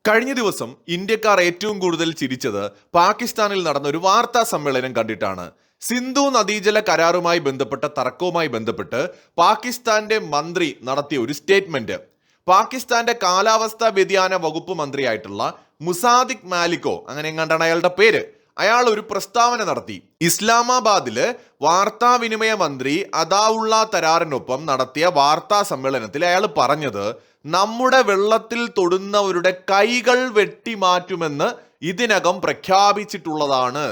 കഴിഞ്ഞ ദിവസം ഇന്ത്യക്കാർ ഏറ്റവും കൂടുതൽ ചിരിച്ചത് പാകിസ്ഥാനിൽ നടന്ന ഒരു വാർത്താ സമ്മേളനം കണ്ടിട്ടാണ്. സിന്ധു നദീജല കരാറുമായി ബന്ധപ്പെട്ട തർക്കവുമായി ബന്ധപ്പെട്ട് പാകിസ്ഥാന്റെ മന്ത്രി നടത്തിയ ഒരു സ്റ്റേറ്റ്മെന്റ്. പാകിസ്ഥാന്റെ കാലാവസ്ഥാ വ്യതിയാന വകുപ്പ് മന്ത്രിയായിട്ടുള്ള മുസാദിഖ് മാലിക്കോ, അങ്ങനെ എങ്ങാണ്ടാണ് അയാളുടെ പേര്, അയാൾ ഒരു പ്രസ്താവന നടത്തി. ഇസ്ലാമാബാദില് വാർത്താവിനിമയ മന്ത്രി അതാവുള്ള തരാറിനൊപ്പം നടത്തിയ വാർത്താ സമ്മേളനത്തിൽ അയാൾ പറഞ്ഞത്, നമ്മുടെ വെള്ളത്തിൽ തൊടുന്നവരുടെ കൈകൾ വെട്ടിമാറ്റുമെന്ന് ഇതിനകം പ്രഖ്യാപിച്ചിട്ടുള്ളതാണ്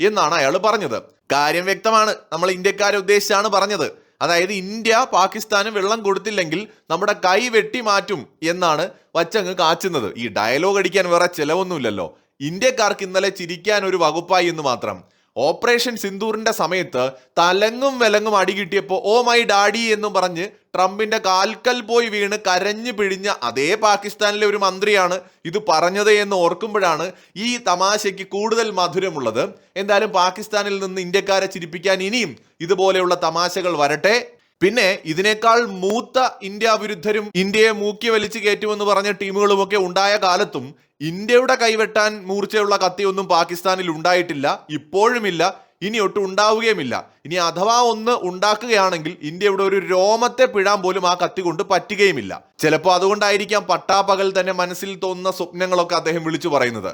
എന്നാണ് അയാൾ പറഞ്ഞത്. കാര്യം വ്യക്തമാണ്, നമ്മൾ ഇന്ത്യക്കാരെ ഉദ്ദേശിച്ചാണ് പറഞ്ഞത്. അതായത് ഇന്ത്യ പാകിസ്ഥാന് വെള്ളം കൊടുത്തില്ലെങ്കിൽ നമ്മുടെ കൈ വെട്ടിമാറ്റും എന്നാണ് വച്ചങ്ങ് കാച്ചുന്നത്. ഈ ഡയലോഗ് അടിക്കാൻ വേറെ ചിലവൊന്നുമില്ലല്ലോ. ഇന്ത്യക്കാർക്ക് ഇന്നലെ ചിരിക്കാൻ ഒരു വകുപ്പായി എന്ന് മാത്രം. ഓപ്പറേഷൻ സിന്ദൂറിന്റെ സമയത്ത് തലങ്ങും വിലങ്ങും അടി കിട്ടിയപ്പോൾ ഓ മൈ ഡാഡി എന്നും പറഞ്ഞ് ട്രംപിന്റെ കാൽക്കൽ പോയി വീണ് കരഞ്ഞു പിഴിഞ്ഞ അതേ പാകിസ്ഥാനിലെ ഒരു മന്ത്രിയാണ് ഇത് പറഞ്ഞത് എന്ന് ഓർക്കുമ്പോഴാണ് ഈ തമാശയ്ക്ക് കൂടുതൽ മധുരമുള്ളത്. എന്തായാലും പാകിസ്ഥാനിൽ നിന്ന് ഇന്ത്യക്കാരെ ചിരിപ്പിക്കാൻ ഇനിയും ഇതുപോലെയുള്ള തമാശകൾ വരട്ടെ. പിന്നെ ഇതിനേക്കാൾ മൂത്ത ഇന്ത്യ വിരുദ്ധരും ഇന്ത്യയെ മൂക്കി വലിച്ചു കയറ്റുമെന്ന് പറഞ്ഞ ടീമുകളുമൊക്കെ ഉണ്ടായ കാലത്തും ഇന്ത്യയുടെ കൈവെട്ടാൻ മൂർച്ചയുള്ള കത്തിയൊന്നും പാകിസ്ഥാനിൽ ഉണ്ടായിട്ടില്ല, ഇപ്പോഴുമില്ല, ഇനി ഒട്ടും ഉണ്ടാവുകയുമില്ല. ഇനി അഥവാ ഒന്ന് ഉണ്ടാക്കുകയാണെങ്കിൽ ഇന്ത്യയുടെ ഒരു രോമത്തെ പിഴാൻ പോലും ആ കത്തി കൊണ്ട് പറ്റുകയുമില്ല. ചിലപ്പോൾ അതുകൊണ്ടായിരിക്കാം പട്ടാപ്പകൽ തന്നെ മനസ്സിൽ തോന്നുന്ന സ്വപ്നങ്ങളൊക്കെ അദ്ദേഹം വിളിച്ചു പറയുന്നത്.